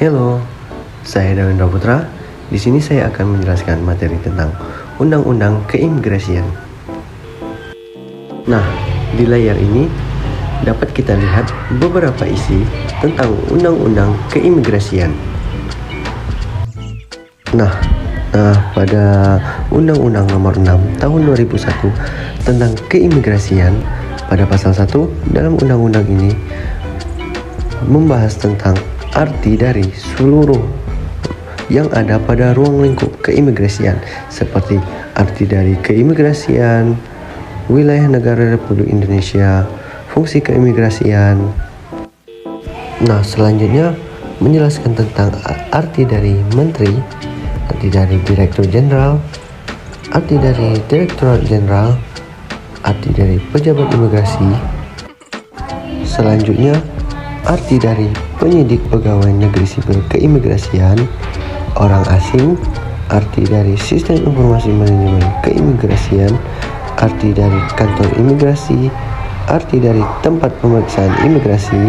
Halo, saya Dawendra Putra. Di sini saya akan menjelaskan materi tentang Undang-Undang Keimigrasian. Nah, di layar ini dapat kita lihat beberapa isi tentang Undang-Undang Keimigrasian. Nah, pada Undang-Undang Nomor 6 Tahun 2001 tentang keimigrasian, pada pasal 1 dalam undang-undang ini membahas tentang arti dari seluruh yang ada pada ruang lingkup keimigrasian, seperti arti dari keimigrasian, wilayah negara Republik Indonesia, fungsi keimigrasian. Nah, selanjutnya menjelaskan tentang arti dari menteri, arti dari direktur jenderal, arti dari direktorat jenderal, arti dari pejabat imigrasi. Selanjutnya arti dari penyidik pegawai negeri sipil keimigrasian, orang asing, arti dari sistem informasi manajemen keimigrasian, arti dari kantor imigrasi, arti dari tempat pemeriksaan imigrasi,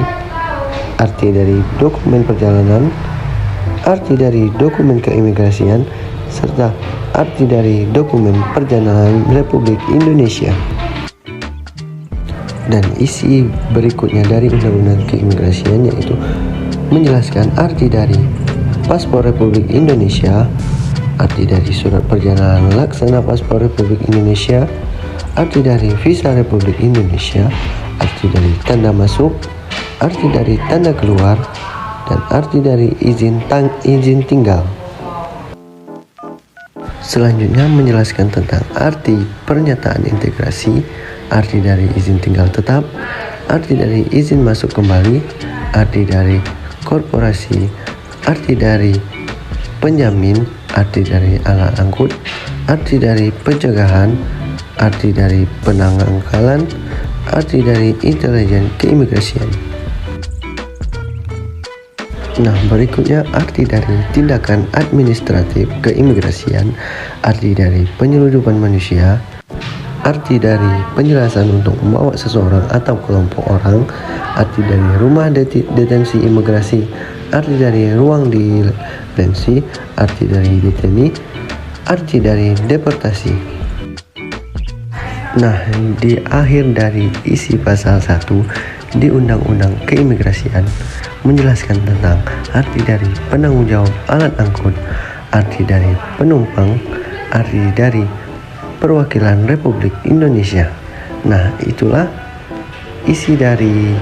arti dari dokumen perjalanan, arti dari dokumen keimigrasian, serta arti dari dokumen perjalanan Republik Indonesia. Dan isi berikutnya dari Undang-Undang Keimigrasian yaitu menjelaskan arti dari paspor Republik Indonesia, arti dari surat perjalanan laksana paspor Republik Indonesia, arti dari visa Republik Indonesia, arti dari tanda masuk, arti dari tanda keluar, dan arti dari izin tinggal. Selanjutnya menjelaskan tentang arti pernyataan integrasi, arti dari izin tinggal tetap, arti dari izin masuk kembali, arti dari korporasi, arti dari penjamin, arti dari alat angkut, arti dari pencegahan, arti dari penangkalan, arti dari intelijen keimigrasian. Nah, berikutnya arti dari tindakan administratif keimigrasian, arti dari penyeludupan manusia, arti dari penjelasan untuk membawa seseorang atau kelompok orang, arti dari rumah detensi imigrasi, arti dari ruang detensi, arti dari deteni, arti dari deportasi. Nah, di akhir dari isi pasal 1 di Undang-Undang Keimigrasian menjelaskan tentang arti dari penanggung jawab alat angkut, arti dari penumpang, arti dari perwakilan Republik Indonesia. Nah, itulah isi dari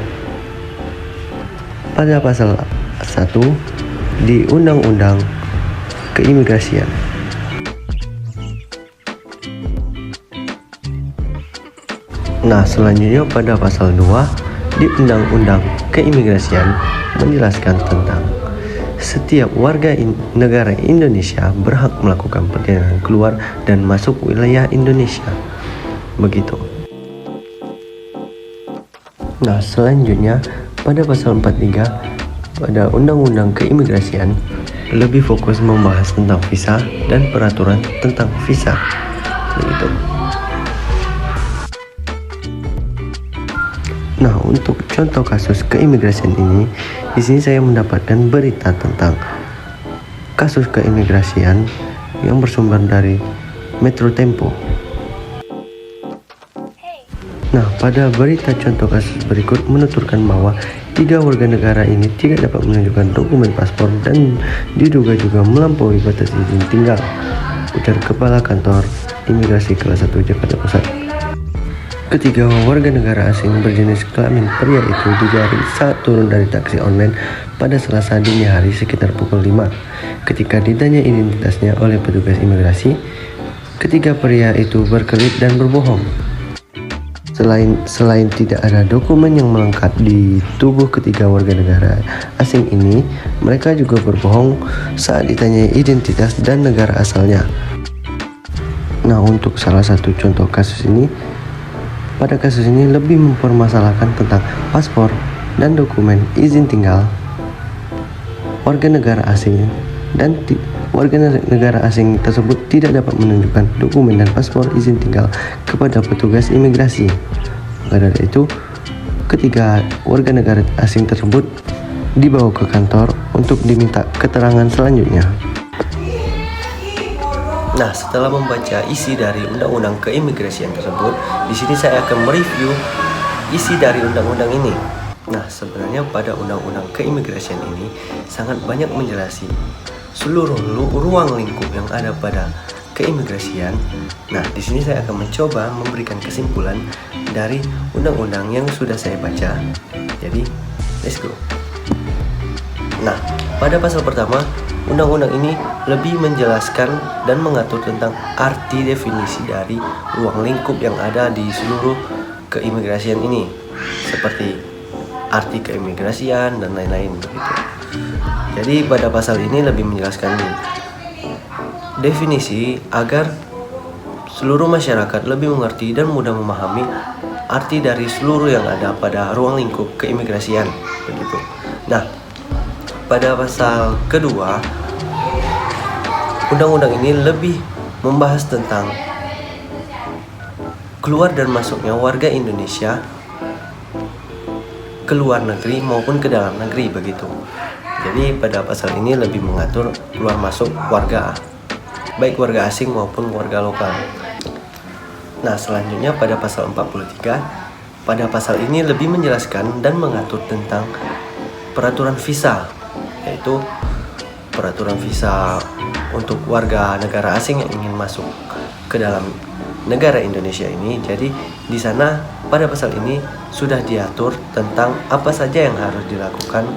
pada pasal 1 di Undang-Undang Keimigrasian. Nah, selanjutnya pada pasal 2 di Undang-Undang Keimigrasian menjelaskan tentang setiap warga negara Indonesia berhak melakukan perjalanan keluar dan masuk wilayah Indonesia. Begitu. Nah, selanjutnya pada pasal 43 pada Undang-Undang Keimigrasian lebih fokus membahas tentang visa dan peraturan tentang visa. Begitu. Nah, untuk contoh kasus keimigrasian ini, di sini saya mendapatkan berita tentang kasus keimigrasian yang bersumber dari Metro Tempo. Nah, pada berita contoh kasus berikut menuturkan bahwa 3 warga negara ini tidak dapat menunjukkan dokumen paspor dan diduga juga melampaui batas izin tinggal, ujar Kepala Kantor Imigrasi Kelas 1 Jakarta Pusat. Ketiga warga negara asing berjenis kelamin pria itu dijari saat turun dari taksi online pada Selasa dini hari sekitar pukul 5. Ketika ditanya identitasnya oleh petugas imigrasi, ketiga pria itu berkelit dan berbohong. Selain tidak ada dokumen yang melengkap di tubuh ketiga warga negara asing ini, mereka juga berbohong saat ditanya identitas dan negara asalnya. Nah, untuk salah satu contoh kasus ini, pada kasus ini lebih mempermasalahkan tentang paspor dan dokumen izin tinggal warga negara asing, dan warga negara asing tersebut tidak dapat menunjukkan dokumen dan paspor izin tinggal kepada petugas imigrasi. Maka dari itu, ketiga warga negara asing tersebut dibawa ke kantor untuk diminta keterangan selanjutnya. Nah, setelah membaca isi dari undang-undang keimigrasian tersebut, di sini saya akan mereview isi dari undang-undang ini. Nah, sebenarnya pada undang-undang keimigrasian ini sangat banyak menjelaskan seluruh ruang lingkup yang ada pada keimigrasian. Nah, di sini saya akan mencoba memberikan kesimpulan dari undang-undang yang sudah saya baca. Jadi, let's go. Nah, pada pasal pertama, undang-undang ini lebih menjelaskan dan mengatur tentang arti definisi dari ruang lingkup yang ada di seluruh keimigrasian ini, seperti arti keimigrasian dan lain-lain begitu. Jadi pada pasal ini lebih menjelaskan definisi agar seluruh masyarakat lebih mengerti dan mudah memahami arti dari seluruh yang ada pada ruang lingkup keimigrasian begitu. Nah, pada pasal kedua, undang-undang ini lebih membahas tentang keluar dan masuknya warga Indonesia ke luar negeri maupun ke dalam negeri begitu. Jadi pada pasal ini lebih mengatur keluar masuk warga, baik warga asing maupun warga lokal. Nah, selanjutnya pada pasal 43, pada pasal ini lebih menjelaskan dan mengatur tentang peraturan visa, yaitu peraturan visa untuk warga negara asing yang ingin masuk ke dalam negara Indonesia ini. Jadi di sana pada pasal ini sudah diatur tentang apa saja yang harus dilakukan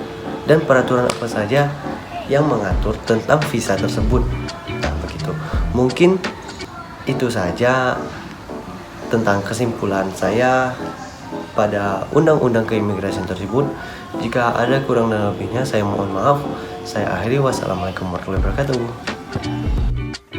dan peraturan apa saja yang mengatur tentang visa tersebut. Nah, begitu. Mungkin itu saja tentang kesimpulan saya pada undang-undang keimigrasian tersebut. Jika ada kurang dan lebihnya, saya mohon maaf. Saya akhiri. Wassalamualaikum warahmatullahi wabarakatuh.